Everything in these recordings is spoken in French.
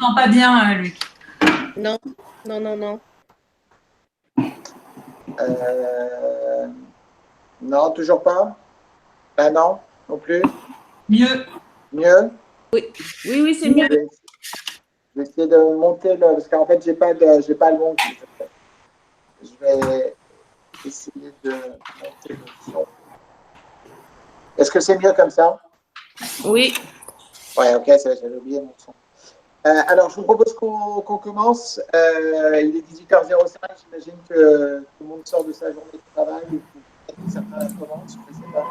Non, pas bien, Luc. Non, non, non, non. Euh, non, toujours pas. Ah non, non plus. Mieux. Mieux. Oui, oui, oui, c'est mieux. Je vais essayer de monter le, parce qu'en fait, j'ai pas le bon. Je vais essayer de monter le son. Est-ce que c'est mieux comme ça? Oui. Ouais, ok, j'avais oublié mon son. Alors, je vous propose qu'on commence. Il est 18h05. J'imagine que tout le monde sort de sa journée de travail ou peut-être que certains la commencent, je ne sais pas.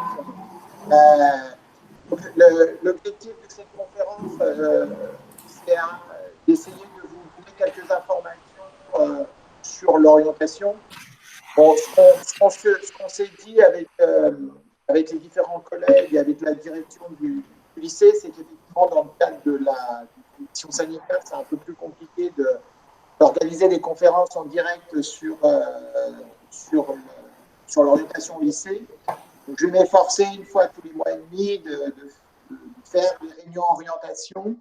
L'objectif de cette conférence, c'est d'essayer de vous donner quelques informations sur l'orientation. Bon, ce qu'on s'est dit avec les différents collègues et avec la direction du lycée, c'est qu'effectivement, dans le cadre de la mission sanitaire, c'est un peu plus compliqué d'organiser des conférences en direct sur l'orientation au lycée. Donc, je vais m'efforcer une fois tous les mois et demi de faire des réunions orientation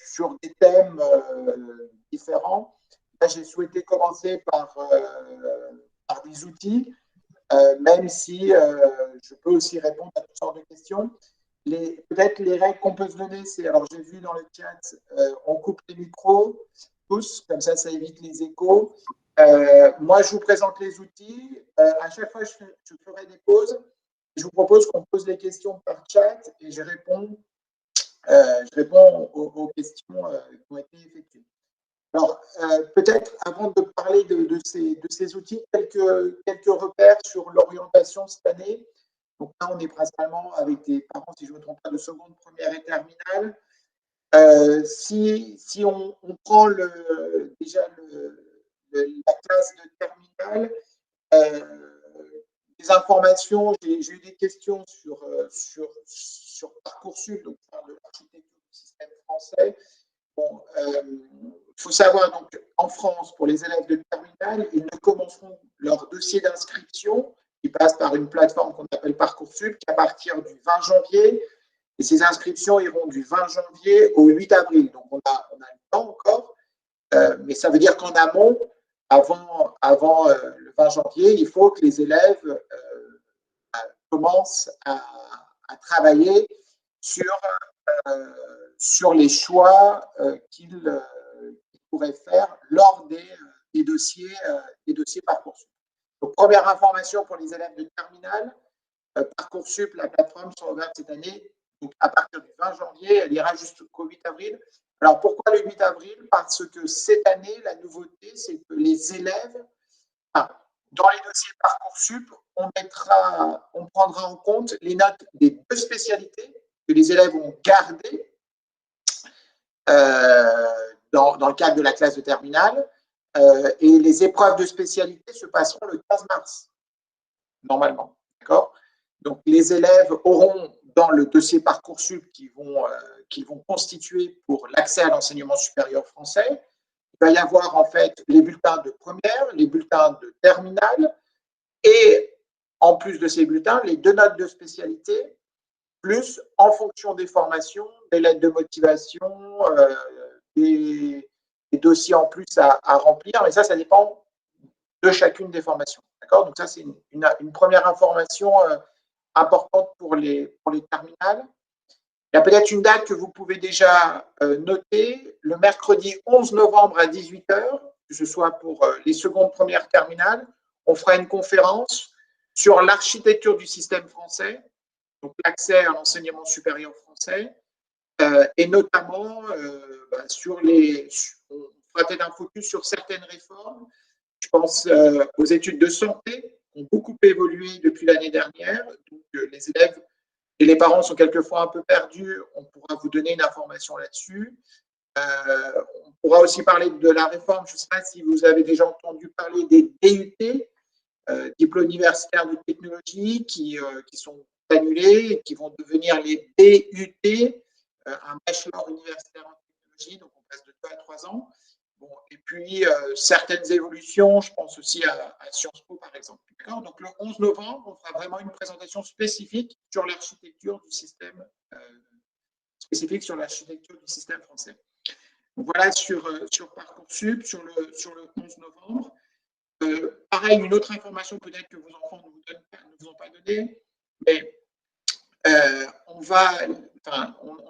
sur des thèmes différents. Là, j'ai souhaité commencer par des outils, même si je peux aussi répondre à toutes sortes de questions. Peut-être les règles qu'on peut se donner, c'est, alors j'ai vu dans le chat, on coupe les micros, tous, comme ça évite les échos. Moi, je vous présente les outils. À chaque fois, je ferai des pauses. Je vous propose qu'on pose les questions par chat et je réponds aux questions qui ont été effectuées. Alors, peut-être avant de parler de ces outils, quelques repères sur l'orientation cette année. Donc là, on est principalement avec des parents, si je ne me trompe pas, de seconde, première et terminale. Si on prend déjà la classe de terminale, des informations, j'ai eu des questions sur Parcoursup, donc de l'architecture du système français. Bon, il faut savoir, donc, en France, pour les élèves de terminale, ils ne commenceront leur dossier d'inscription, qui passe par une plateforme qu'on appelle Parcoursup, qu'à partir du 20 janvier. Et ces inscriptions iront du 20 janvier au 8 avril. Donc, on a le temps encore. Mais ça veut dire qu'en amont, avant le 20 janvier, il faut que les élèves commencent à travailler sur les choix qu'ils pourraient faire lors des dossiers Parcoursup. Donc, première information pour les élèves de terminale, Parcoursup, la plateforme sera ouverte cette année. Donc, à partir du 20 janvier, elle ira jusqu'au 8 avril. Alors, pourquoi le 8 avril? Parce que cette année, la nouveauté, c'est que les élèves, dans les dossiers Parcoursup, on prendra en compte les notes des deux spécialités que les élèves ont gardées dans le cadre de la classe de terminale. Et les épreuves de spécialité se passeront le 15 mars, normalement. D'accord? Donc, les élèves auront dans le dossier Parcoursup qu'ils vont constituer pour l'accès à l'enseignement supérieur français, il va y avoir en fait les bulletins de première, les bulletins de terminale, et en plus de ces bulletins, les deux notes de spécialité, plus en fonction des formations, des lettres de motivation, des dossiers en plus à remplir, mais ça dépend de chacune des formations. D'accord? Donc ça, c'est une première information importante pour les terminales. Il y a peut-être une date que vous pouvez déjà noter, le mercredi 11 novembre à 18h, que ce soit pour les secondes, premières terminales, on fera une conférence sur l'architecture du système français, donc l'accès à l'enseignement supérieur français, et notamment on fera peut-être un focus sur certaines réformes. Je pense aux études de santé qui ont beaucoup évolué depuis l'année dernière. Donc, les élèves et les parents sont quelquefois un peu perdus. On pourra vous donner une information là-dessus. On pourra aussi parler de la réforme. Je ne sais pas si vous avez déjà entendu parler des DUT, diplômes universitaires de technologie, qui sont annulés et qui vont devenir les DUT, un bachelor universitaire en technologie. Donc, on passe de 2 à 3 ans. Bon, et puis, certaines évolutions, je pense aussi à Sciences Po, par exemple. Donc, le 11 novembre, on fera vraiment une présentation spécifique sur l'architecture du système français. Donc, voilà sur Parcoursup, sur le 11 novembre. Pareil, une autre information peut-être que vos enfants ne vous ont pas donnée, mais on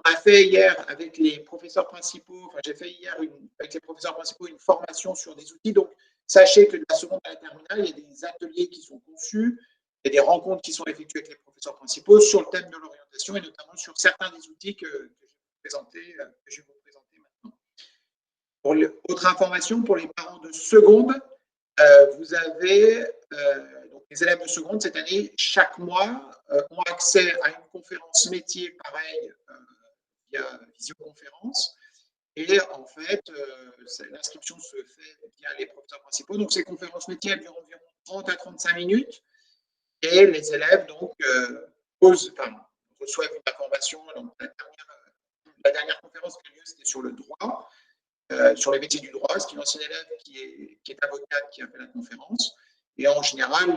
a fait hier avec les professeurs principaux, j'ai fait hier avec les professeurs principaux une formation sur des outils. Donc, sachez que de la seconde à la terminale, il y a des ateliers qui sont conçus, il y a des rencontres qui sont effectuées avec les professeurs principaux sur le thème de l'orientation et notamment sur certains des outils que je vais vous présenter maintenant. Autre information, pour les parents de seconde, vous avez donc les élèves de seconde cette année, chaque mois, ont accès à une conférence métier pareil via visioconférence. Et en fait, l'inscription se fait via les professeurs principaux. Donc, ces conférences métiers durent environ 30 à 35 minutes. Et les élèves donc reçoivent une information. Donc, la dernière conférence qui a lieu, c'était sur le droit. Sur les métiers du droit, c'est une ancienne élève qui est avocate qui a fait la conférence. Et en général,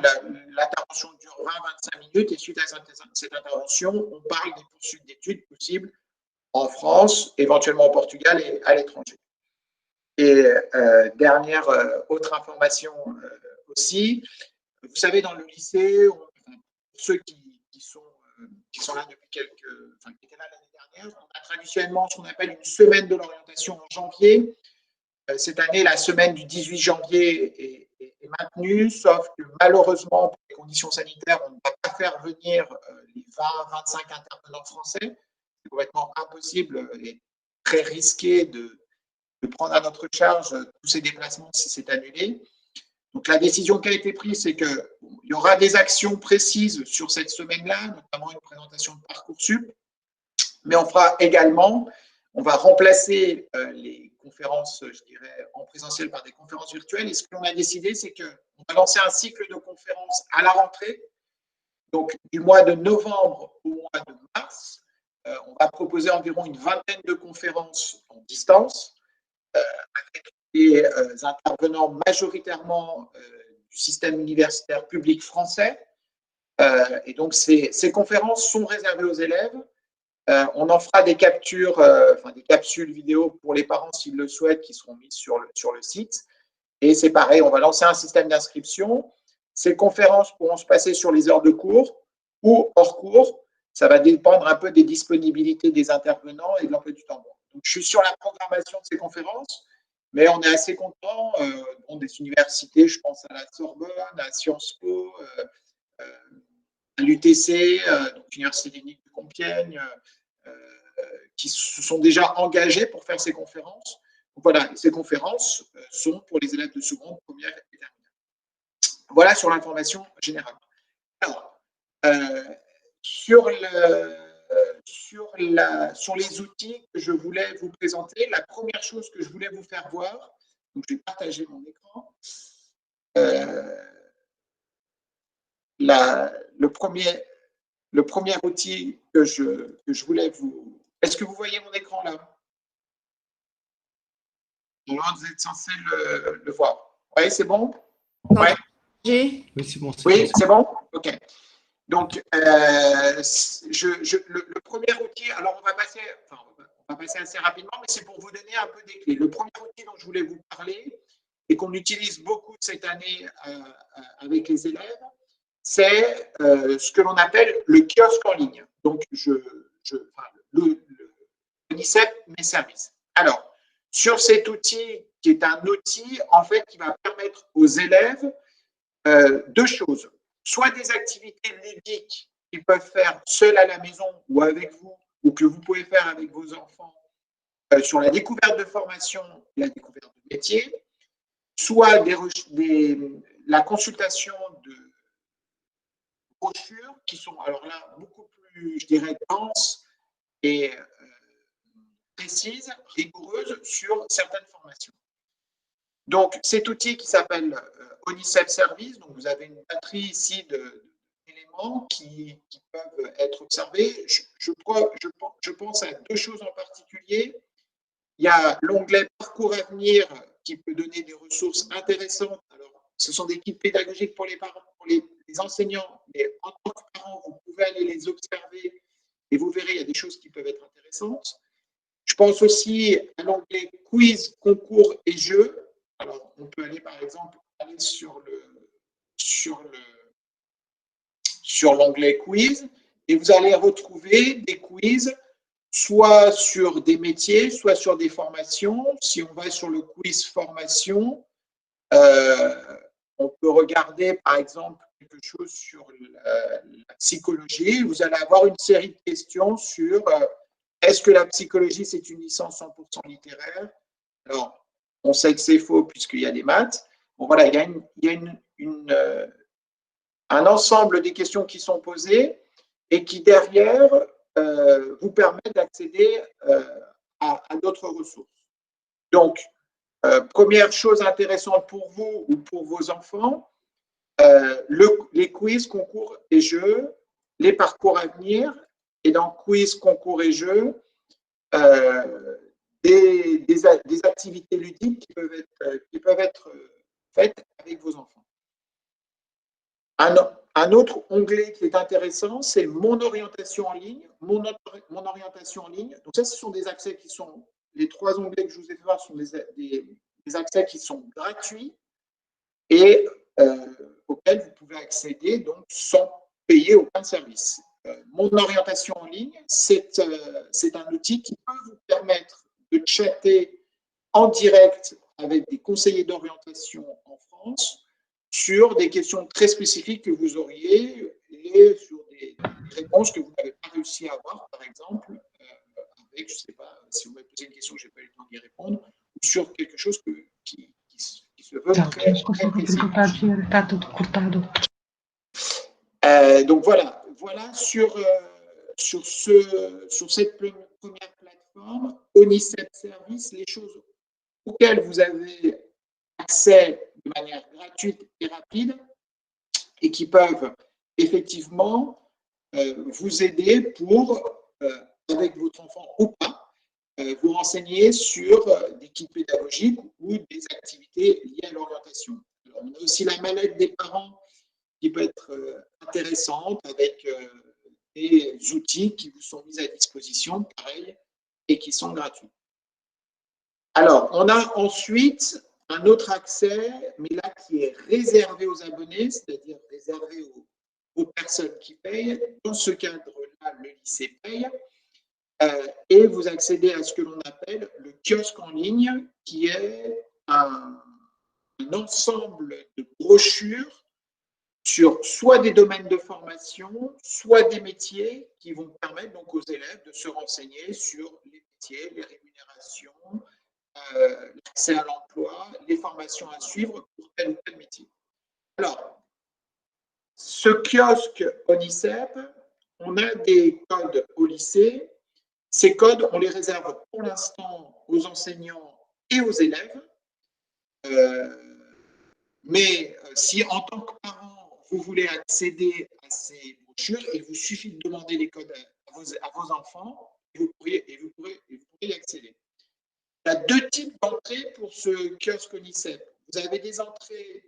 l'intervention dure 20-25 minutes et suite à cette intervention, on parle des poursuites d'études possibles en France, éventuellement au Portugal et à l'étranger. Et dernière autre information aussi, vous savez, dans le lycée, ceux qui sont là depuis qui étaient là l'année dernière, on a traditionnellement ce qu'on appelle une semaine de l'orientation en janvier. Cette année, la semaine du 18 janvier est maintenue, sauf que malheureusement, pour les conditions sanitaires, on ne va pas faire venir les 20-25 intervenants français. C'est complètement impossible et très risqué de prendre à notre charge tous ces déplacements si c'est annulé. Donc, la décision qui a été prise, c'est qu'il y aura des actions précises sur cette semaine-là, notamment une présentation de Parcoursup, mais on fera également, on va remplacer les conférences, je dirais, en présentiel par des conférences virtuelles. Et ce que l'on a décidé, c'est qu'on va lancer un cycle de conférences à la rentrée, donc du mois de novembre au mois de mars. On va proposer environ une vingtaine de conférences en distance, avec des intervenants majoritairement du système universitaire public français. Et donc, ces conférences sont réservées aux élèves. On en fera des captures, des capsules vidéo pour les parents s'ils le souhaitent, qui seront mises sur le site. Et c'est pareil, on va lancer un système d'inscription. Ces conférences pourront se passer sur les heures de cours ou hors cours. Ça va dépendre un peu des disponibilités des intervenants et de l'emploi du temps. Donc, je suis sur la programmation de ces conférences, mais on est assez content des universités, je pense à la Sorbonne, à Sciences Po, à l'UTC, donc l'Université technique de Compiègne, qui se sont déjà engagés pour faire ces conférences. Donc, voilà, ces conférences sont pour les élèves de seconde, première et terminale. Voilà sur l'information générale. Alors, sur les outils que je voulais vous présenter, la première chose que je voulais vous faire voir, donc je vais partager mon écran. Le premier outil que je voulais vous... Est-ce que vous voyez mon écran là? Alors, vous êtes censé le voir. Oui, c'est bon? Ouais. Oui, c'est bon. Oui, c'est bon? OK. Donc, le premier outil, alors on va passer assez rapidement, mais c'est pour vous donner un peu des clés. Le premier outil dont je voulais vous parler et qu'on utilise beaucoup cette année avec les élèves, c'est ce que l'on appelle le kiosque en ligne. Donc, l'UNICEF Mes Services. Alors, sur cet outil, qui est un outil, en fait, qui va permettre aux élèves deux choses. Soit des activités ludiques qu'ils peuvent faire seuls à la maison ou avec vous, ou que vous pouvez faire avec vos enfants sur la découverte de formation et la découverte de métier, soit la consultation de brochures qui sont, alors là, beaucoup plus, je dirais, denses et précises, rigoureuses sur certaines formations. Donc, cet outil qui s'appelle UNICEF Service, donc vous avez une batterie ici d'éléments qui peuvent être observés. Je pense à deux choses en particulier. Il y a l'onglet Parcours à venir qui peut donner des ressources intéressantes. Alors, ce sont des kits pédagogiques pour les parents, pour les enseignants, mais en tant que parents, vous pouvez aller les observer et vous verrez, il y a des choses qui peuvent être intéressantes. Je pense aussi à l'onglet quiz, concours et jeux. Alors, on peut aller, par exemple, aller sur l'onglet quiz et vous allez retrouver des quiz soit sur des métiers, soit sur des formations. Si on va sur le quiz formation, on peut regarder, par exemple, quelque chose sur la psychologie. Vous allez avoir une série de questions sur est-ce que la psychologie, c'est une licence 100% littéraire? Alors, on sait que c'est faux puisqu'il y a des maths. Bon, voilà, il y a un ensemble des questions qui sont posées et qui, derrière, vous permettent d'accéder à d'autres ressources. Donc, première chose intéressante pour vous ou pour vos enfants, les quiz, concours et jeux, les parcours à venir, et dans quiz, concours et jeux, des activités ludiques qui peuvent être faites avec vos enfants. Un autre onglet qui est intéressant, c'est mon orientation en ligne. Mon orientation en ligne. Donc ça, ce sont des accès qui sont, les 3 onglets que je vous ai fait voir sont des accès qui sont gratuits et auxquels vous pouvez accéder donc sans payer aucun service. Mon orientation en ligne, c'est un outil qui peut vous permettre de chatter en direct avec des conseillers d'orientation en France sur des questions très spécifiques que vous auriez et sur des réponses que vous n'avez pas réussi à avoir, par exemple, avec, je ne sais pas, si vous m'avez posé une question, je n'ai pas eu le temps d'y répondre, ou sur quelque chose qui se veut très précis. Donc voilà sur cette première plateforme, Onicep Service, les choses auxquelles vous avez accès de manière gratuite et rapide et qui peuvent effectivement vous aider pour, avec votre enfant ou pas, vous renseigner sur des kits pédagogiques ou des activités liées à l'orientation. On a aussi la mallette des parents qui peut être intéressante avec des outils qui vous sont mis à disposition, pareil, et qui sont gratuits. Alors, on a ensuite un autre accès, mais là qui est réservé aux abonnés, c'est-à-dire réservé aux personnes qui payent. Dans ce cadre-là, le lycée paye. Et vous accédez à ce que l'on appelle le kiosque en ligne, qui est un ensemble de brochures sur soit des domaines de formation, soit des métiers qui vont permettre donc aux élèves de se renseigner sur les métiers, les rémunérations, l'accès à l'emploi, les formations à suivre pour tel ou tel métier. Alors, ce kiosque Onicep, on a des codes au lycée. Ces codes, on les réserve pour l'instant aux enseignants et aux élèves. Mais si en tant que parent, vous voulez accéder à ces brochures, il vous suffit de demander les codes à vos enfants et vous pourrez y accéder. Il y a 2 types d'entrées pour ce kiosque Onicep. Vous avez des entrées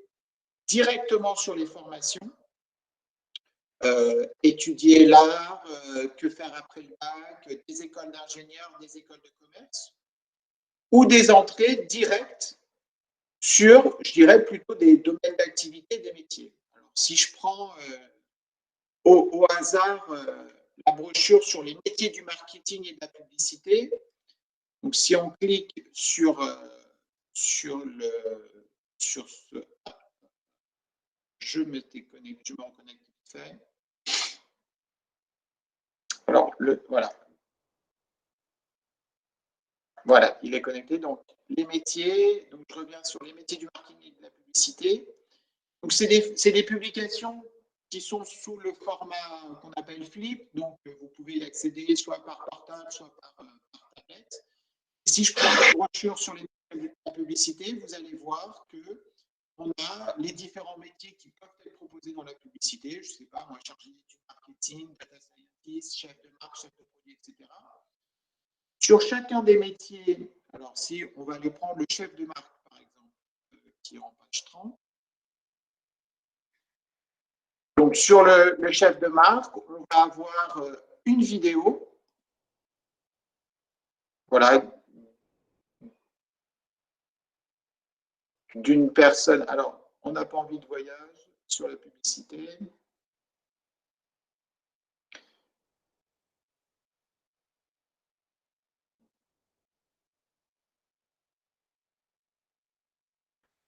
directement sur les formations, étudier l'art, que faire après le bac, des écoles d'ingénieurs, des écoles de commerce, ou des entrées directes sur, je dirais, plutôt des domaines d'activité, des métiers. Alors, si je prends au hasard la brochure sur les métiers du marketing et de la publicité, donc si on clique sur ce, je me reconnecte vite fait. Alors, voilà, il est connecté. Donc, les métiers, donc je reviens sur les métiers du marketing et de la publicité. Donc, c'est des publications qui sont sous le format qu'on appelle Flip. Donc, vous pouvez y accéder soit par portable, soit par tablette. Et si je prends la brochure sur les métiers de la publicité, vous allez voir qu'on a les différents métiers qui peuvent être proposés dans la publicité. Je ne sais pas, moi, chargé d'études marketing, data scientist, chef de marque, chef de produit, etc. Sur chacun des métiers, alors si on va aller prendre le chef de marque, par exemple, qui est en page 30. Donc, sur le chef de marque, on va avoir une vidéo. Voilà. d'une personne. Alors, on n'a pas envie de voyage sur la publicité.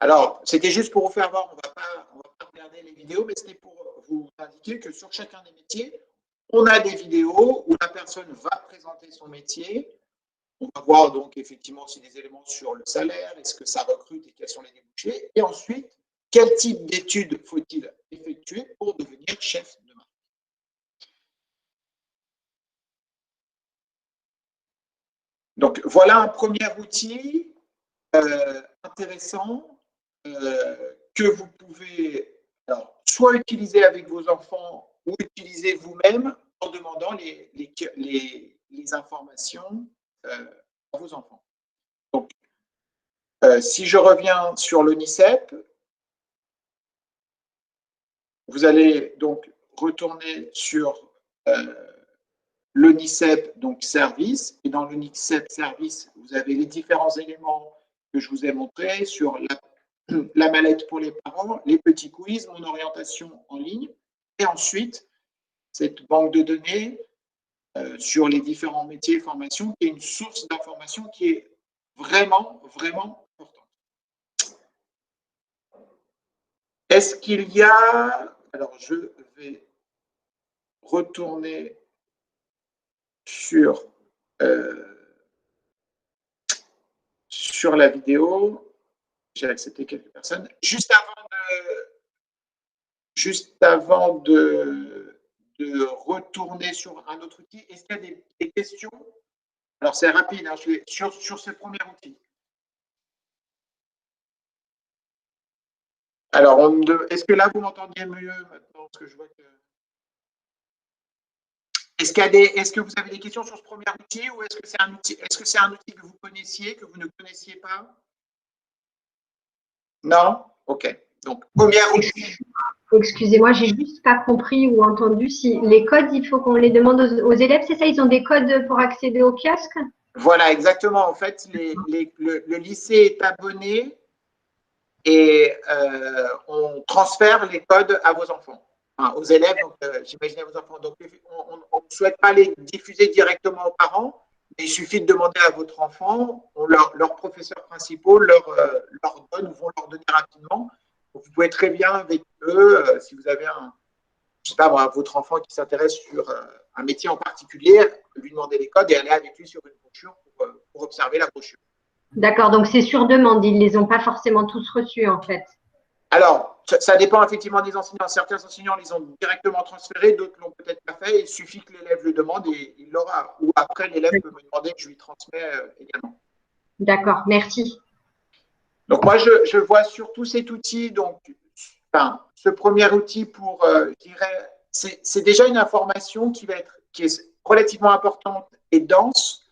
Alors, c'était juste pour vous faire voir, on ne va pas regarder les vidéos, mais c'était pour vous indiquer que sur chacun des métiers, on a des vidéos où la personne va présenter son métier. On va voir donc effectivement aussi des éléments sur le salaire, est-ce que ça recrute et quels sont les débouchés. Et ensuite, quel type d'études faut-il effectuer pour devenir chef de marque. Donc, voilà un premier outil intéressant que vous pouvez soit utiliser avec vos enfants ou utiliser vous-même en demandant les informations à vos enfants. Donc, si je reviens sur l'ONICEP, vous allez donc retourner sur l'ONICEP, donc service, et dans l'ONICEP service, vous avez les différents éléments que je vous ai montrés sur la mallette pour les parents, les petits quiz, mon orientation en ligne, et ensuite, cette banque de données sur les différents métiers et formations, qui est une source d'information qui est vraiment, vraiment importante. Est-ce qu'il y a... Alors, je vais retourner sur la vidéo. J'ai accepté quelques personnes. Juste avant de retourner sur un autre outil, est-ce qu'il y a des questions? Alors, c'est rapide, hein, sur ce premier outil. Alors, est-ce que là, vous m'entendiez mieux maintenant? Parce que je vois que... Est-ce que vous avez des questions sur ce premier outil ou est-ce que c'est un outil que vous connaissiez, que vous ne connaissiez pas? Non? OK. Donc, premier outil. Excusez-moi, j'ai juste pas compris ou entendu si les codes, il faut qu'on les demande aux élèves, c'est ça? Ils ont des codes pour accéder au kiosque? Voilà, exactement. En fait, le lycée est abonné et on transfère les codes à vos enfants, enfin, aux élèves, j'imagine à vos enfants. Donc, on ne souhaite pas les diffuser directement aux parents, mais il suffit de demander à votre enfant, leurs professeurs principaux vont leur donner rapidement. Donc, vous pouvez très bien avec eux, si vous avez je sais pas moi, votre enfant qui s'intéresse sur un métier en particulier, lui demander les codes et aller avec lui sur une brochure pour observer la brochure. D'accord, donc c'est sur demande, ils ne les ont pas forcément tous reçus en fait. Alors, ça dépend effectivement des enseignants. Certains enseignants les ont directement transférés, d'autres ne l'ont peut-être pas fait. Il suffit que l'élève le demande et il l'aura. Ou après, l'élève peut me demander que je lui transmets également. D'accord, merci. Donc, moi, je vois surtout cet outil. Donc, ce premier outil pour, je dirais, c'est déjà une information qui est relativement importante et dense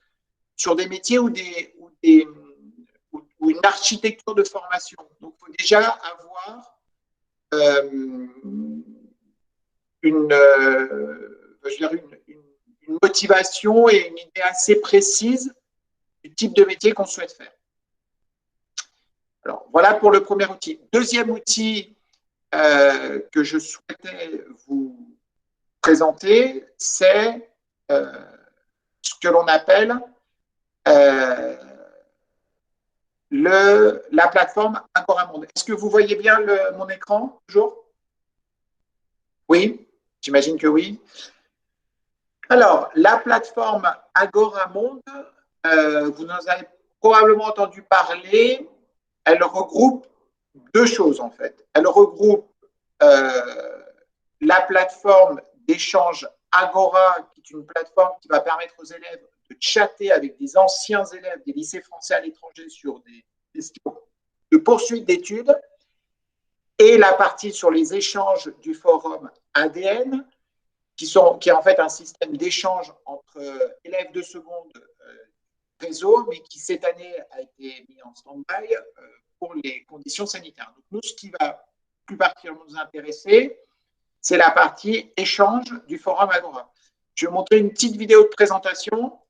sur des métiers ou une architecture de formation. Donc, il faut déjà avoir une motivation et une idée assez précise du type de métier qu'on souhaite faire. Alors, voilà pour le premier outil. Deuxième outil que je souhaitais vous présenter, c'est ce que l'on appelle la plateforme Agoramonde. Est-ce que vous voyez bien mon écran toujours? Oui, j'imagine que oui. Alors, la plateforme Agoramonde, vous en avez probablement entendu parler. Elle regroupe deux choses en fait. Elle regroupe la plateforme d'échange Agora, qui est une plateforme qui va permettre aux élèves de chatter avec des anciens élèves des lycées français à l'étranger sur des questions de poursuite d'études, et la partie sur les échanges du forum ADN, qui est en fait un système d'échange entre élèves de seconde réseau, mais qui cette année a été mis en stand-by pour les conditions sanitaires. Donc nous, ce qui va plus particulièrement nous intéresser, c'est la partie échange du forum Agora. Je vais montrer une petite vidéo de présentation.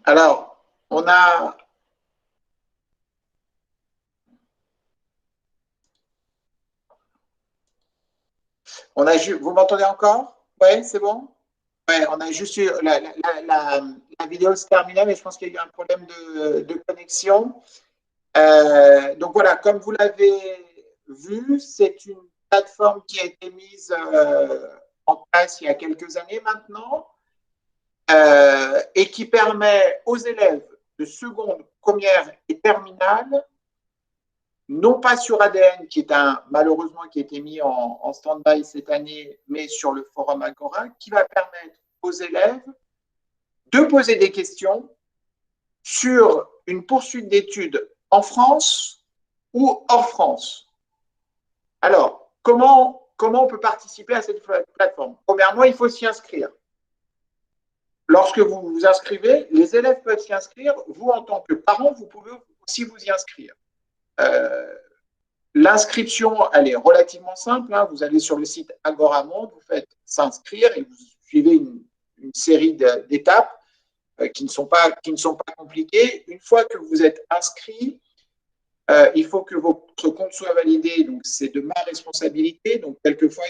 Alors, on a... Vous m'entendez encore? Oui, c'est bon? Oui, on a juste eu... La vidéo se terminait, mais je pense qu'il y a eu un problème de connexion. Donc voilà, comme vous l'avez vu, c'est une plateforme qui a été mise en place il y a quelques années maintenant et qui permet aux élèves de seconde, première et terminale, non pas sur ADN, qui est malheureusement qui a été mis en stand-by cette année, mais sur le forum Agora, qui va permettre aux élèves de poser des questions sur une poursuite d'études en France ou hors France. Alors, comment on peut participer à cette plateforme? Premièrement, il faut s'y inscrire. Lorsque vous vous inscrivez, les élèves peuvent s'y inscrire. Vous, en tant que parent, vous pouvez aussi vous y inscrire. L'inscription, elle est relativement simple. Hein. Vous allez sur le site Agora Monde, vous faites s'inscrire et vous suivez une série d'étapes qui ne sont pas compliquées. Une fois que vous êtes inscrit, il faut que votre compte soit validé. Donc, c'est de ma responsabilité. Donc, quelquefois,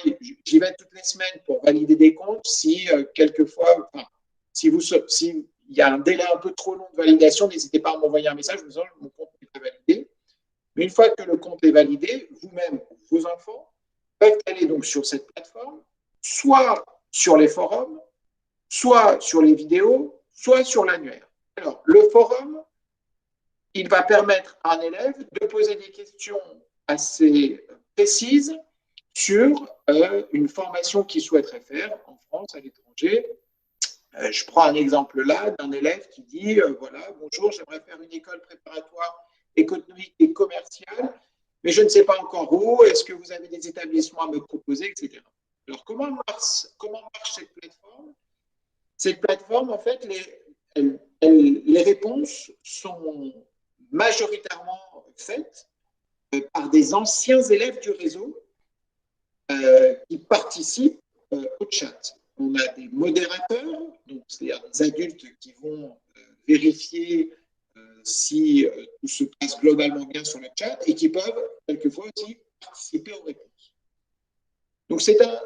j'y vais toutes les semaines pour valider des comptes. Si quelquefois, s'il y a un délai un peu trop long de validation, n'hésitez pas à m'envoyer un message en me disant mon compte n'est pas validé. Mais une fois que le compte est validé, vous-même, vos enfants peuvent aller donc sur cette plateforme, soit sur les forums, soit sur les vidéos, soit sur l'annuaire. Alors, le forum, il va permettre à un élève de poser des questions assez précises sur une formation qu'il souhaiterait faire en France, à l'étranger. Je prends un exemple là d'un élève qui dit voilà, bonjour, j'aimerais faire une école préparatoire économique et commerciale, mais je ne sais pas encore où, est-ce que vous avez des établissements à me proposer, etc. Alors, comment marche cette plateforme? Cette plateforme, en fait, les réponses sont majoritairement faites par des anciens élèves du réseau qui participent au chat. On a des modérateurs, donc c'est-à-dire des adultes qui vont vérifier si tout se passe globalement bien sur le chat et qui peuvent quelquefois aussi participer aux réponses. Donc c'est un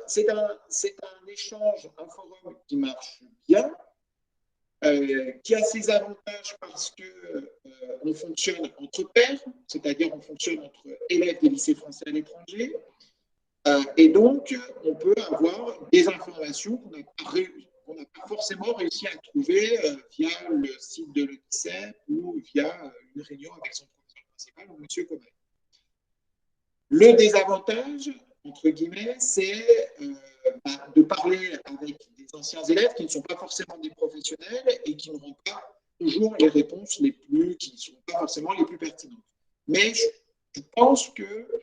échange, un forum qui marche bien, qui a ses avantages parce qu'on fonctionne entre pairs, c'est-à-dire on fonctionne entre élèves des lycées français à l'étranger, et donc on peut avoir des informations qu'on n'a pas forcément réussi à trouver via le site de l'ENICEP ou via une réunion avec son professeur principal ou M. Comal. Le désavantage, entre guillemets, c'est de parler avec des anciens élèves qui ne sont pas forcément des professionnels et qui n'auront pas toujours les réponses qui ne sont pas forcément les plus pertinentes. Mais je pense que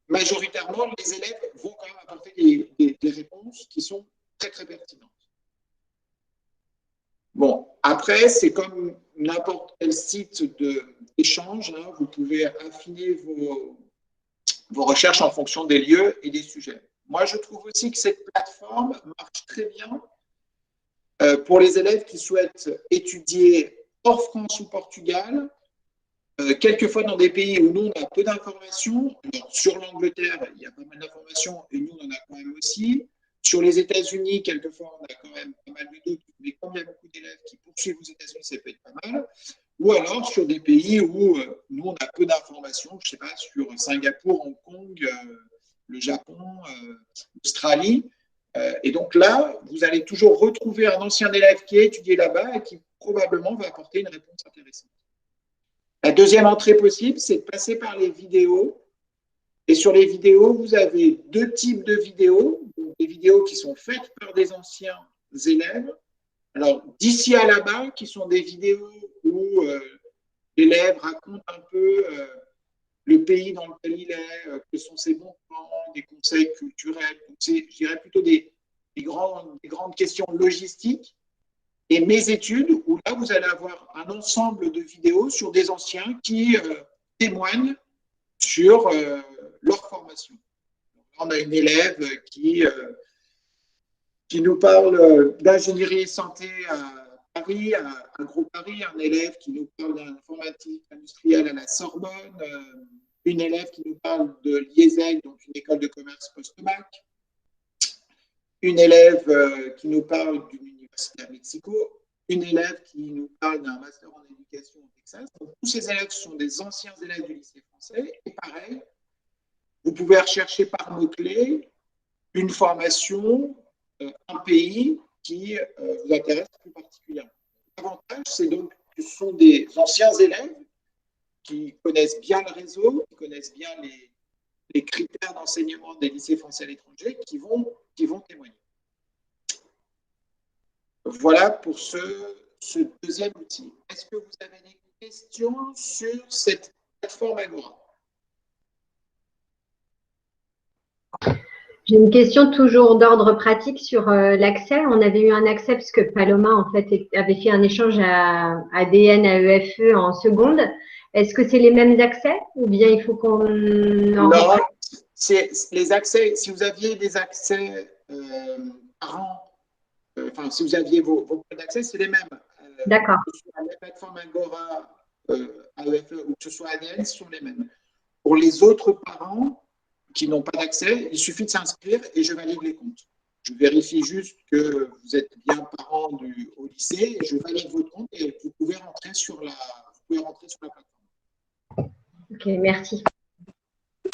majoritairement, les élèves vont quand même apporter des réponses qui sont très, très pertinentes. Bon, après, c'est comme n'importe quel site d'échange, hein, vous pouvez affiner vos recherches en fonction des lieux et des sujets. Moi, je trouve aussi que cette plateforme marche très bien pour les élèves qui souhaitent étudier hors France ou Portugal, quelquefois dans des pays où nous, on a peu d'informations. Sur l'Angleterre, il y a pas mal d'informations et nous, on en a quand même aussi. Sur les États-Unis, quelquefois, on a quand même pas mal de doutes, mais comme il y a beaucoup d'élèves qui poursuivent aux États-Unis, ça peut être pas mal. Ou alors sur des pays où nous, on a peu d'informations, je ne sais pas, sur Singapour, Hong Kong, le Japon, l'Australie. Et donc là, vous allez toujours retrouver un ancien élève qui a étudié là-bas et qui probablement va apporter une réponse intéressante. La deuxième entrée possible, c'est de passer par les vidéos. Et sur les vidéos, vous avez deux types de vidéos. Donc des vidéos qui sont faites par des anciens élèves. Alors, d'ici à là-bas, qui sont des vidéos où l'élève raconte un peu le pays dans lequel il est, quels sont ses bons plans, des conseils culturels. Donc, c'est, je dirais, plutôt des grandes questions logistiques. Et mes études, où là, vous allez avoir un ensemble de vidéos sur des anciens qui témoignent sur leur formation. On a une élève qui nous parle d'ingénierie santé à Paris, un gros Paris, un élève qui nous parle d'informatique industrielle à la Sorbonne, une élève qui nous parle de l'IESEG, donc une école de commerce post-bac, une élève qui nous parle d'une université à Mexico, une élève qui nous parle d'un master en éducation au Texas. Donc, tous ces élèves sont des anciens élèves du lycée français. Et pareil, vous pouvez rechercher par mots-clés une formation, un pays qui vous intéresse plus particulièrement. L'avantage, c'est donc que ce sont des anciens élèves qui connaissent bien le réseau, qui connaissent bien les critères d'enseignement des lycées français à l'étranger, qui vont témoigner. Voilà pour ce deuxième outil. Est-ce que vous avez des questions sur cette plateforme Agora? J'ai une question toujours d'ordre pratique sur l'accès. On avait eu un accès parce que Paloma, en fait, avait fait un échange à ADN, à EFE en seconde. Est-ce que c'est les mêmes accès ou bien il faut qu'on en Non, c'est les accès. Si vous aviez des accès par an, enfin, si vous aviez vos codes d'accès, c'est les mêmes. D'accord. Que ce soit la plateforme Agora, AEFE ou que ce soit ADN, ce sont les mêmes. Pour les autres parents qui n'ont pas d'accès, il suffit de s'inscrire et je valide les comptes. Je vérifie juste que vous êtes bien parent au lycée et je valide votre compte et vous pouvez rentrer sur la plateforme. Ok, merci.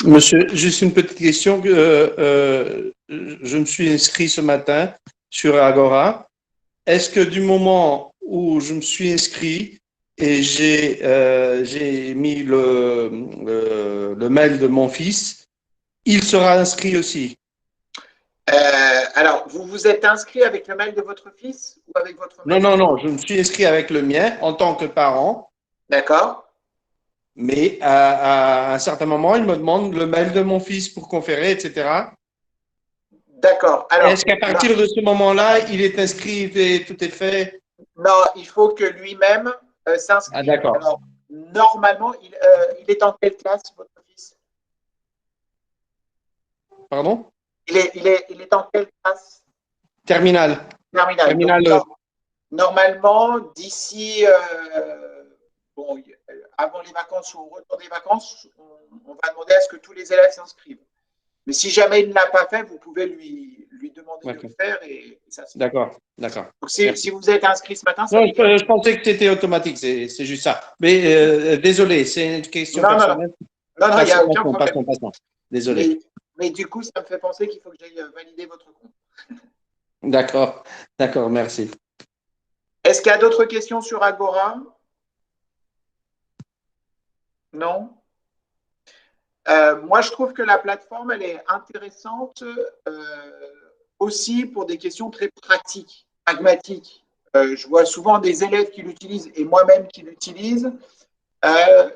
Monsieur, juste une petite question. Je me suis inscrit ce matin sur Agora. Est-ce que du moment où je me suis inscrit et j'ai mis le mail de mon fils, il sera inscrit aussi? Alors, vous vous êtes inscrit avec le mail de votre fils ou avec votre mail? Non, je me suis inscrit avec le mien en tant que parent. D'accord. Mais à un certain moment, il me demande le mail de mon fils pour conférer, etc. D'accord. Alors, est-ce qu'à partir de ce moment-là, il est inscrit et tout est fait? non, il faut que lui-même s'inscrive. Ah, d'accord. Alors, normalement, il est en quelle classe, votre fils? Pardon? Il est en quelle classe? Terminal. Terminale. Terminal. Donc, normalement, d'ici, bon, avant les vacances ou au retour des vacances, on va demander à ce que tous les élèves s'inscrivent. Mais si jamais il ne l'a pas fait, vous pouvez lui demander de le faire et ça se fait. D'accord. Donc, si vous êtes inscrit ce matin, ça Non, veut dire... je pensais que c'était automatique, c'est juste ça. Mais désolé, c'est une question personnelle. Non, il n'y a aucun problème. Passons. Désolé. Mais du coup, ça me fait penser qu'il faut que j'aille valider votre compte. D'accord, merci. Est-ce qu'il y a d'autres questions sur Agora? Non? Moi, je trouve que la plateforme, elle est intéressante aussi pour des questions très pratiques, pragmatiques. Je vois souvent des élèves qui l'utilisent et moi-même qui l'utilise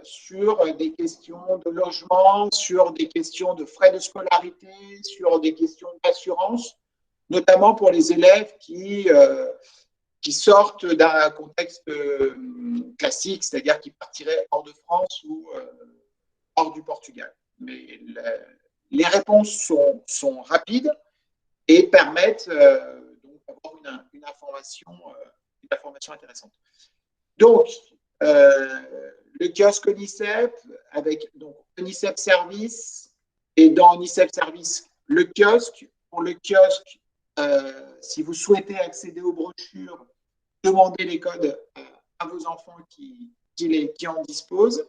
sur des questions de logement, sur des questions de frais de scolarité, sur des questions d'assurance, notamment pour les élèves qui sortent d'un contexte classique, c'est-à-dire qui partiraient hors de France ou hors du Portugal. Mais les réponses sont rapides et permettent d'avoir une information intéressante. Donc, le kiosque ONICEP avec donc ONICEP Service et dans ONICEP Service, le kiosque. Pour le kiosque, si vous souhaitez accéder aux brochures, demandez les codes à vos enfants qui en disposent.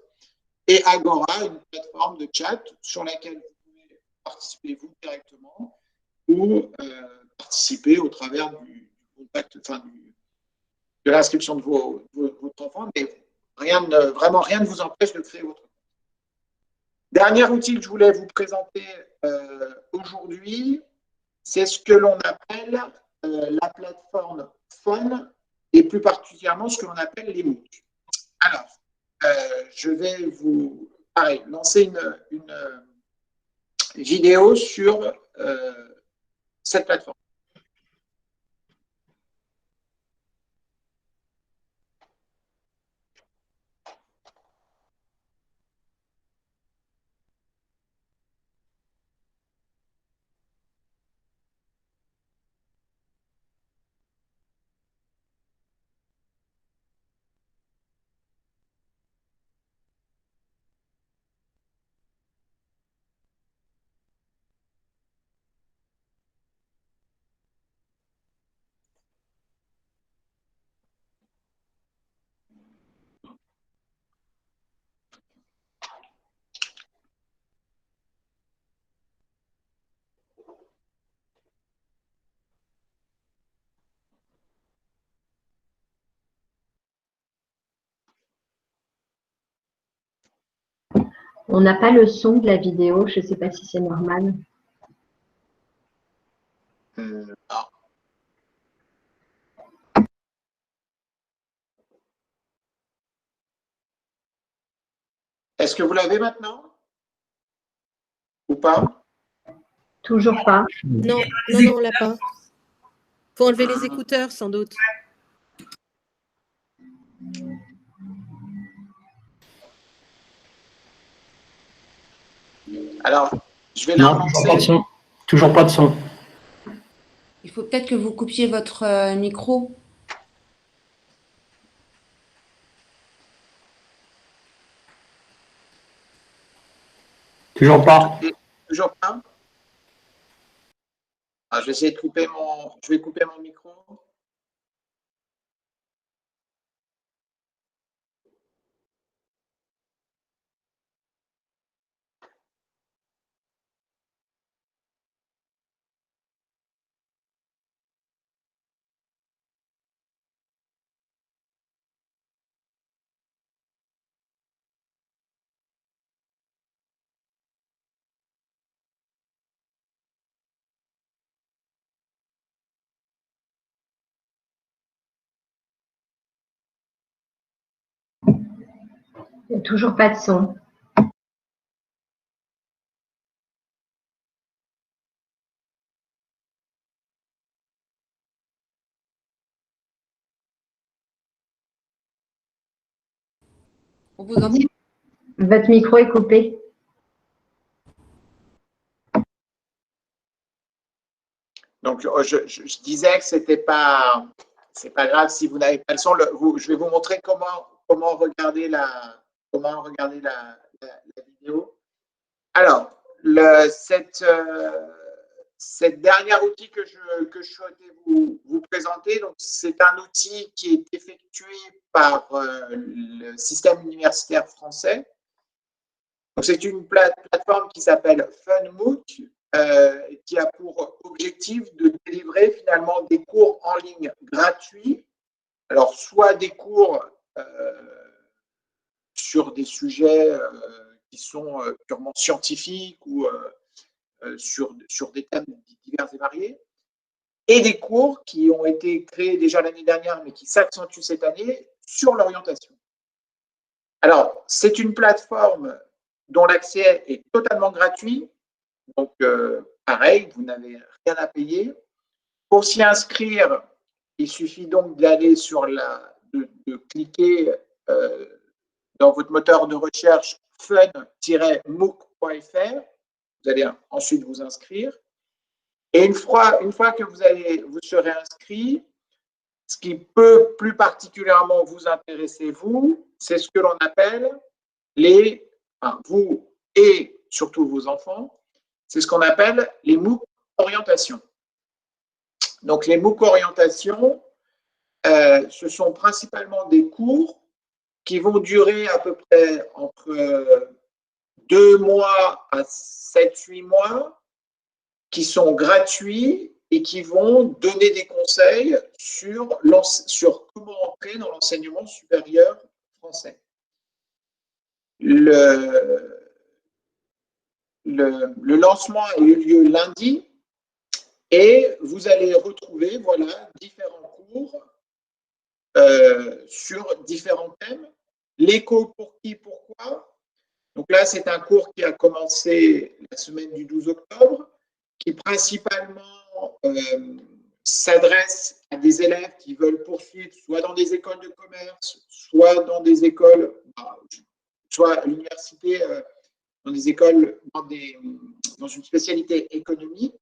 Et Agora, une plateforme de chat sur laquelle vous pouvez participer vous directement ou participer au travers du contact, enfin, de l'inscription de votre enfant, mais vraiment rien ne vous empêche de créer votre compte. Dernier outil que je voulais vous présenter aujourd'hui, c'est ce que l'on appelle la plateforme Phone et plus particulièrement ce que l'on appelle les MOOC. Alors, je vais vous lancer une vidéo sur cette plateforme. On n'a pas le son de la vidéo, je ne sais pas si c'est normal. Non. Est-ce que vous l'avez maintenant? Ou pas? Toujours pas. Non, non, non, on l'a pas. Faut enlever les écouteurs, sans doute. Alors, je vais la Non, toujours pas de relancer. son. Toujours pas de son. Il faut peut-être que vous coupiez votre micro. Toujours pas. Toujours pas? Ah, je vais essayer de couper je vais couper mon micro. Toujours pas de son. On vous entend? Votre micro est coupé. Donc, je disais que c'est pas grave si vous n'avez pas le son. Je vais vous montrer comment regarder la vidéo. Alors, cette dernière outil que je souhaitais vous présenter, donc c'est un outil qui est effectué par le système universitaire français. Donc, c'est une plateforme qui s'appelle FunMOOC, qui a pour objectif de délivrer finalement des cours en ligne gratuits. Alors, soit des cours sur des sujets qui sont purement scientifiques ou sur des thèmes divers et variés, et des cours qui ont été créés déjà l'année dernière, mais qui s'accentuent cette année sur l'orientation. Alors, c'est une plateforme dont l'accès est totalement gratuit. Donc, pareil, vous n'avez rien à payer. Pour s'y inscrire, il suffit donc d'aller de cliquer dans votre moteur de recherche fun-mooc.fr. Vous allez ensuite vous inscrire. Et une fois que vous serez inscrit, ce qui peut plus particulièrement vous intéresser, c'est ce que l'on appelle vous et surtout vos enfants, c'est ce qu'on appelle les MOOC orientation. Donc, les MOOC orientation, ce sont principalement des cours qui vont durer à peu près entre 2 mois à 7-8 mois, qui sont gratuits et qui vont donner des conseils sur comment entrer dans l'enseignement supérieur français. Le lancement a eu lieu lundi et vous allez retrouver différents cours sur différents thèmes. L'éco pour qui, pourquoi. Donc là, c'est un cours qui a commencé la semaine du 12 octobre, qui principalement s'adresse à des élèves qui veulent poursuivre soit dans des écoles de commerce, soit dans des écoles, soit à l'université, dans des écoles, dans une spécialité économique.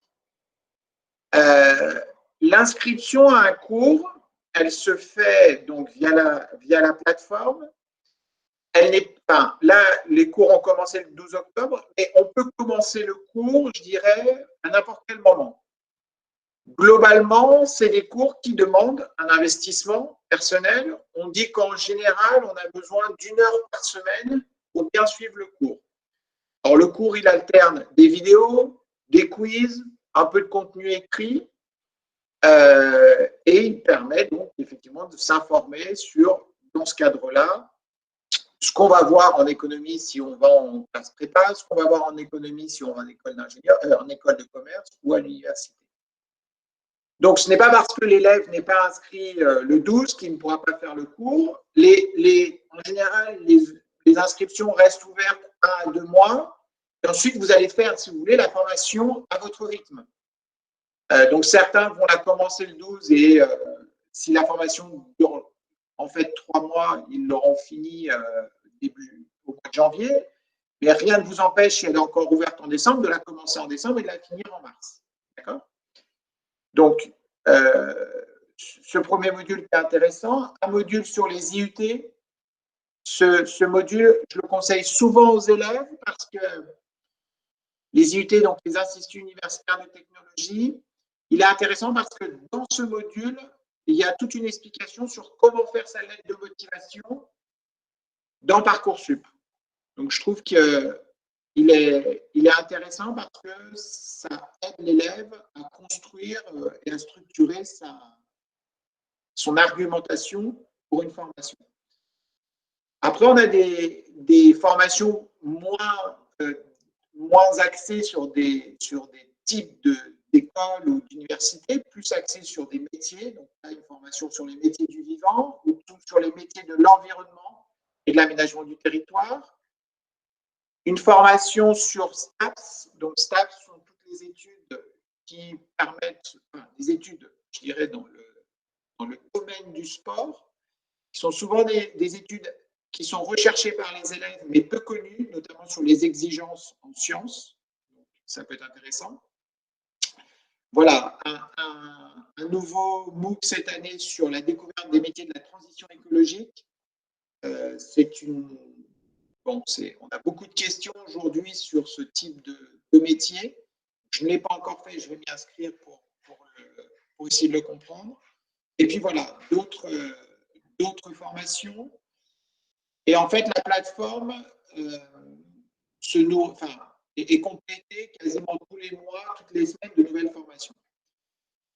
L'inscription à un cours, elle se fait donc via la plateforme. Là, les cours ont commencé le 12 octobre, et on peut commencer le cours, je dirais, à n'importe quel moment. Globalement, c'est des cours qui demandent un investissement personnel. On dit qu'en général, on a besoin d'1 heure par semaine pour bien suivre le cours. Alors, le cours, il alterne des vidéos, des quiz, un peu de contenu écrit, et il permet donc effectivement de s'informer dans ce cadre-là, ce qu'on va voir en économie si on va en classe prépa, ce qu'on va voir en économie si on va en école d'ingénieur, en école de commerce ou à l'université. Donc, ce n'est pas parce que l'élève n'est pas inscrit le 12 qu'il ne pourra pas faire le cours. En général, les inscriptions restent ouvertes 1 à 2 mois. Et ensuite, vous allez faire, si vous voulez, la formation à votre rythme. Donc, certains vont la commencer le 12 et si la formation dure en fait 3 mois, ils l'auront fini au mois de janvier. Mais rien ne vous empêche, si elle est encore ouverte en décembre, de la commencer en décembre et de la finir en mars. D'accord ? Donc, ce premier module qui est intéressant, un module sur les IUT. Ce module, je le conseille souvent aux élèves parce que les IUT, donc les instituts universitaires de technologie, il est intéressant parce que dans ce module, il y a toute une explication sur comment faire sa lettre de motivation dans Parcoursup. Donc, je trouve qu'il est intéressant parce que ça aide l'élève à construire et à structurer son argumentation pour une formation. Après, on a des formations moins axées sur des types d'écoles ou d'universités, plus axées sur des métiers. Donc, là, une formation sur les métiers du vivant ou sur les métiers de l'environnement et de l'aménagement du territoire. Une formation sur STAPS. Donc, STAPS sont toutes les études qui permettent, des études, je dirais, dans le domaine du sport, qui sont souvent des études qui sont recherchées par les élèves, mais peu connues, notamment sur les exigences en sciences. Donc, ça peut être intéressant. Voilà, un nouveau MOOC cette année sur la découverte des métiers de la transition écologique. On a beaucoup de questions aujourd'hui sur ce type de métier. Je ne l'ai pas encore fait, je vais m'y inscrire pour essayer de le comprendre. Et puis voilà, d'autres formations. Et en fait, la plateforme est complétée quasiment tous les mois, toutes les semaines de nouvelles formations.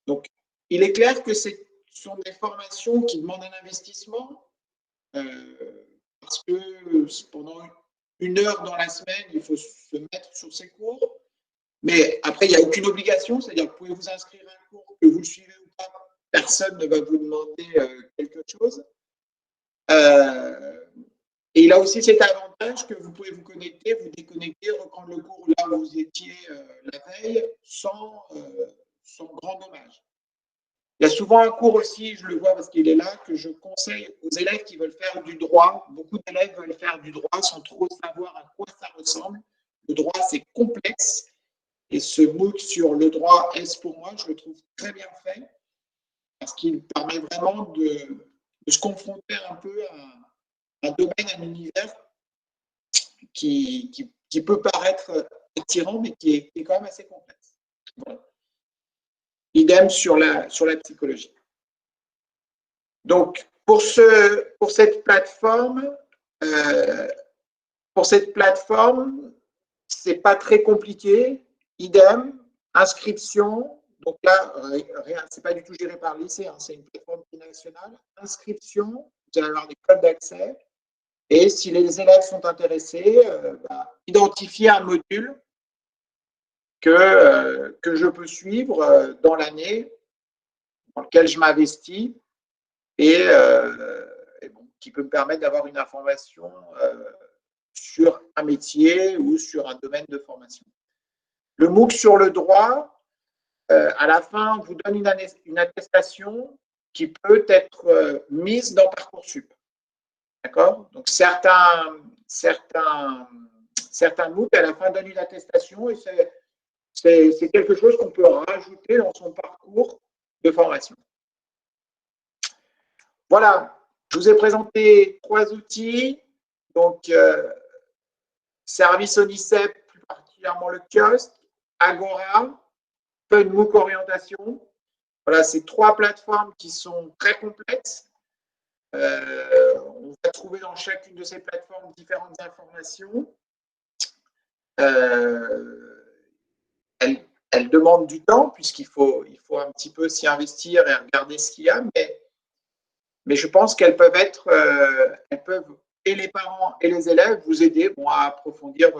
Donc, il est clair que ce sont des formations qui demandent un investissement parce que pendant 1 heure dans la semaine, il faut se mettre sur ces cours. Mais après, il n'y a aucune obligation, c'est-à-dire que vous pouvez vous inscrire à un cours, que vous le suivez ou pas, personne ne va vous demander quelque chose. Et il a aussi cet avantage que vous pouvez vous connecter, vous déconnecter, reprendre le cours là où vous étiez la veille sans grand dommage. Il y a souvent un cours aussi, je le vois parce qu'il est là, que je conseille aux élèves qui veulent faire du droit. Beaucoup d'élèves veulent faire du droit sans trop savoir à quoi ça ressemble. Le droit, c'est complexe. Et ce MOOC sur le droit S pour moi, je le trouve très bien fait parce qu'il permet vraiment de se confronter un peu à un domaine, à un univers qui peut paraître attirant, mais qui est quand même assez complexe. Voilà. Idem sur la psychologie. Donc, pour cette plateforme, c'est pas très compliqué. Idem, inscription. Donc là, rien, c'est pas du tout géré par le lycée, hein, c'est une plateforme nationale. Inscription, vous allez avoir des codes d'accès. Et si les élèves sont intéressés, identifier un module que je peux suivre dans l'année dans lequel je m'investis et qui peut me permettre d'avoir une information sur un métier ou sur un domaine de formation. Le MOOC sur le droit, à la fin, vous donne une attestation qui peut être mise dans Parcoursup. D'accord? Donc, certains MOOC, à la fin, donnent une attestation et c'est quelque chose qu'on peut rajouter dans son parcours de formation. Voilà, je vous ai présenté 3 outils. Donc, Service ONICEP, plus particulièrement le kiosque, Agora, FunMOOC Orientation. Voilà, ces 3 plateformes qui sont très complètes. On va trouver dans chacune de ces plateformes différentes informations. Elles demandent du temps puisqu'il faut un petit peu s'y investir et regarder ce qu'il y a, mais je pense qu'elles peuvent et les parents et les élèves vous aider à approfondir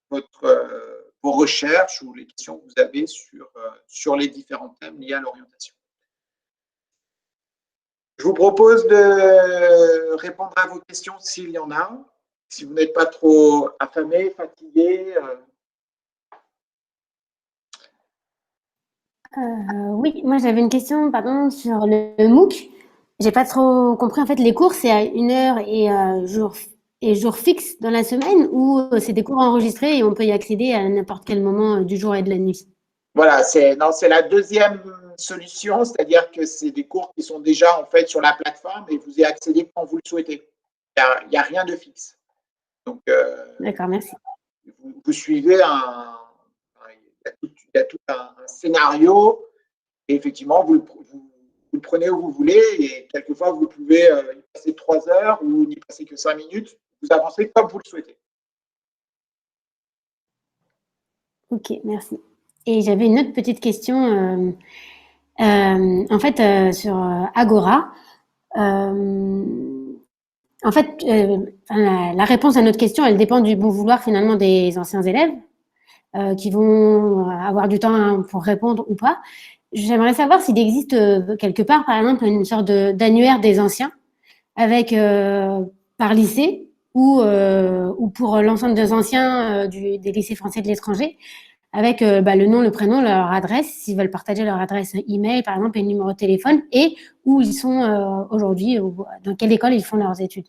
vos recherches ou les questions que vous avez sur les différents thèmes liés à l'orientation. Je vous propose de répondre à vos questions s'il y en a, si vous n'êtes pas trop affamé, fatigué. Oui, moi j'avais une question pardon, sur le MOOC. J'ai pas trop compris. En fait, les cours, c'est à 1 heure et jour fixe dans la semaine ou c'est des cours enregistrés et on peut y accéder à n'importe quel moment du jour et de la nuit? Voilà, c'est la deuxième solution, c'est-à-dire que c'est des cours qui sont déjà en fait sur la plateforme et vous y accédez quand vous le souhaitez. Il n'y a rien de fixe. Donc, D'accord, merci. vous suivez il y a tout un scénario et effectivement, vous le prenez où vous voulez et quelquefois, vous pouvez y passer 3 heures ou n'y passer que 5 minutes. Vous avancez comme vous le souhaitez. Ok, merci. Et j'avais une autre petite question. En fait, sur Agora, en fait, la réponse à notre question, elle dépend du bon vouloir finalement des anciens élèves qui vont avoir du temps pour répondre ou pas. J'aimerais savoir s'il existe quelque part, par exemple, une sorte d'annuaire des anciens avec par lycée ou pour l'ensemble des anciens des lycées français de l'étranger avec le nom, le prénom, leur adresse, s'ils veulent partager leur adresse email, par exemple, et le numéro de téléphone, et où ils sont aujourd'hui, dans quelle école ils font leurs études.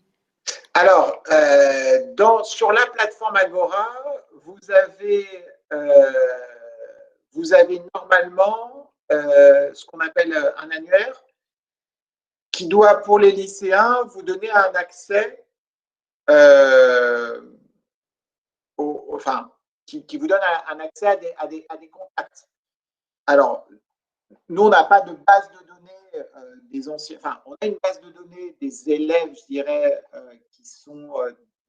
Alors, sur la plateforme Agora, vous avez normalement ce qu'on appelle un annuaire qui doit, pour les lycéens, vous donner un accès qui vous donne un accès à des contacts. Alors, nous, on n'a pas de base de données des anciens, enfin, on a une base de données des élèves, je dirais, qui sont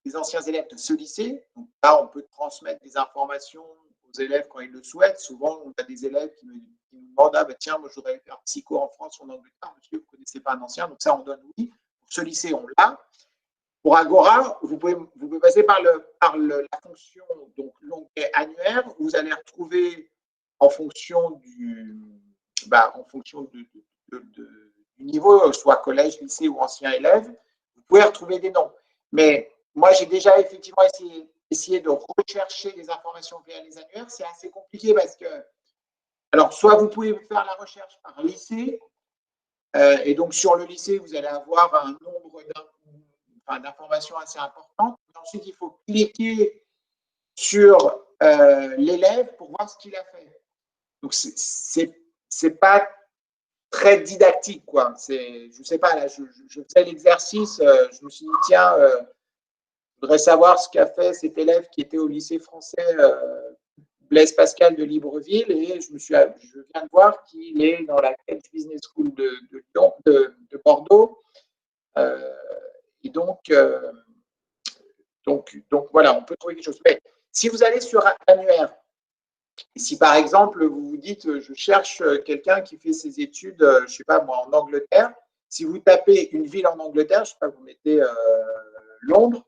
des anciens élèves de ce lycée. Donc là, on peut transmettre des informations aux élèves quand ils le souhaitent. Souvent, on a des élèves qui nous demandent, ah, tiens, moi, je voudrais faire psycho en France ou en Angleterre. Monsieur, vous ne connaissez pas un ancien, donc ça, on donne oui. Pour ce lycée, on l'a. Pour Agora, vous pouvez passer par la fonction, donc l'onglet annuaire, où vous allez retrouver en fonction du niveau, soit collège, lycée ou ancien élève, vous pouvez retrouver des noms. Mais moi, j'ai déjà effectivement essayé de rechercher des informations via les annuaires. C'est assez compliqué parce que, alors, soit vous pouvez faire la recherche par lycée, et donc sur le lycée, vous allez avoir un nombre d'informations assez importantes. Ensuite, il faut cliquer sur l'élève pour voir ce qu'il a fait. Donc, c'est pas très didactique, quoi. Je ne sais pas, là, je faisais l'exercice, je me suis dit, tiens, je voudrais savoir ce qu'a fait cet élève qui était au lycée français Blaise Pascal de Libreville, et je viens de voir qu'il est dans la Cambridge Business School de Bordeaux. Et donc, voilà, on peut trouver quelque chose. Mais si vous allez sur un annuaire, et si par exemple vous vous dites, je cherche quelqu'un qui fait ses études, je ne sais pas moi, en Angleterre, si vous tapez une ville en Angleterre, je ne sais pas, vous mettez Londres,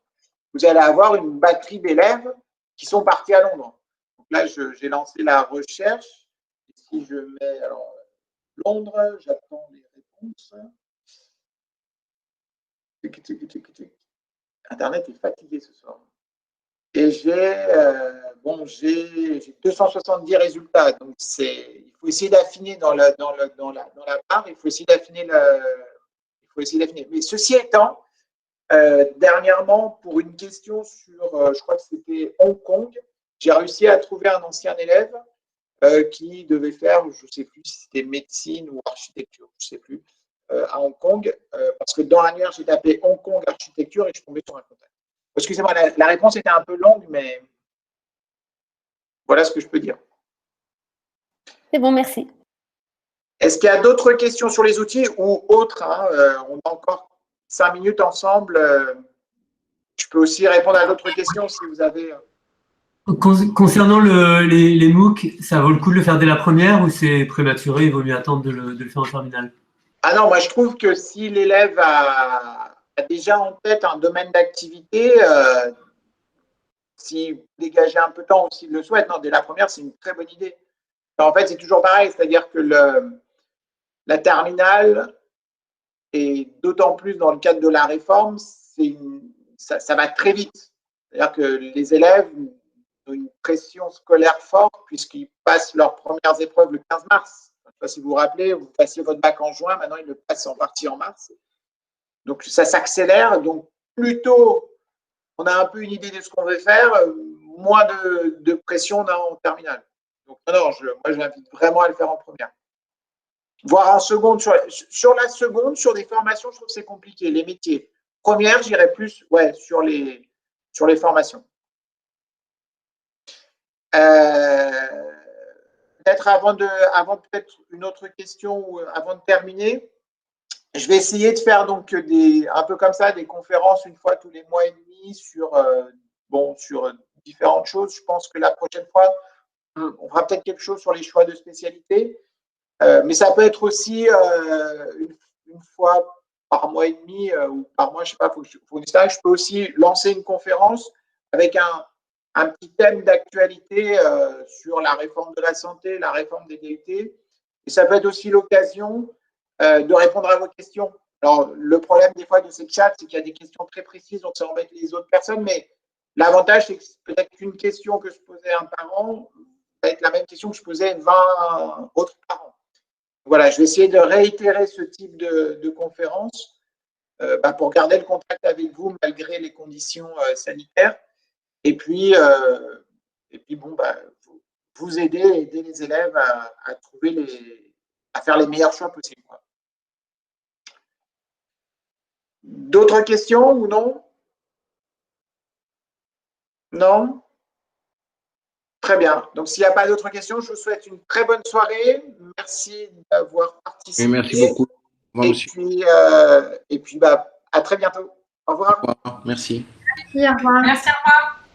vous allez avoir une batterie d'élèves qui sont partis à Londres. Donc là, j'ai lancé la recherche. Et si je mets alors, Londres, j'attends les réponses. Internet est fatigué ce soir. Et j'ai 270 résultats. Donc, il faut essayer d'affiner dans la barre, il faut essayer d'affiner. Mais ceci étant, dernièrement, pour une question sur, je crois que c'était Hong Kong, j'ai réussi à trouver un ancien élève qui devait faire, je ne sais plus si c'était médecine ou architecture, je ne sais plus, à Hong Kong, parce que dans l'annuaire, j'ai tapé Hong Kong architecture et je suis tombé sur un contact. Excusez-moi, la réponse était un peu longue, mais voilà ce que je peux dire. C'est bon, merci. Est-ce qu'il y a d'autres questions sur les outils ou autres, on a encore 5 minutes ensemble. Je peux aussi répondre à d'autres questions si vous avez. Concernant les MOOC, ça vaut le coup de le faire dès la première ou c'est prématuré, il vaut mieux attendre de le faire en terminale? Ah non, moi je trouve que si l'élève a déjà en tête un domaine d'activité, si vous dégagez un peu de temps ou s'il le souhaite, non, dès la première, c'est une très bonne idée. En fait, c'est toujours pareil, c'est-à-dire que la terminale, et d'autant plus dans le cadre de la réforme, ça va très vite. C'est-à-dire que les élèves ont une pression scolaire forte puisqu'ils passent leurs premières épreuves le 15 mars. Je ne sais pas si vous vous rappelez, vous passiez votre bac en juin, maintenant ils le passent en partie en mars. Donc ça s'accélère. Donc plus tôt on a un peu une idée de ce qu'on veut faire, moins de pression on a en terminale. Donc non, moi j'invite vraiment à le faire en première. Voire en seconde, sur la seconde, sur des formations, je trouve que c'est compliqué, les métiers. Première, j'irais plus sur les formations. Peut-être avant peut-être une autre question, ou avant de terminer, je vais essayer de faire donc un peu comme ça, des conférences une fois tous les mois et demi sur différentes choses. Je pense que la prochaine fois, on fera peut-être quelque chose sur les choix de spécialité. Mais ça peut être aussi une fois par mois et demi ou par mois, je ne sais pas, je peux aussi lancer une conférence avec un petit thème d'actualité sur la réforme de la santé, la réforme des DUT. Et ça peut être aussi l'occasion de répondre à vos questions. Alors, le problème des fois de ces chats, c'est qu'il y a des questions très précises, donc ça embête les autres personnes, mais l'avantage, c'est que peut-être qu'une question que je posais à un parent va être la même question que je posais 20 autres parents. Voilà, je vais essayer de réitérer ce type de conférence pour garder le contact avec vous malgré les conditions sanitaires. Et puis vous aider les élèves à trouver à faire les meilleurs choix possibles. D'autres questions ou non? Non? Très bien. Donc, s'il n'y a pas d'autres questions, je vous souhaite une très bonne soirée. Merci d'avoir participé. Oui, merci beaucoup. Au revoir, Et puis, à très bientôt. Au revoir. Merci. Merci, au revoir. Merci, au revoir.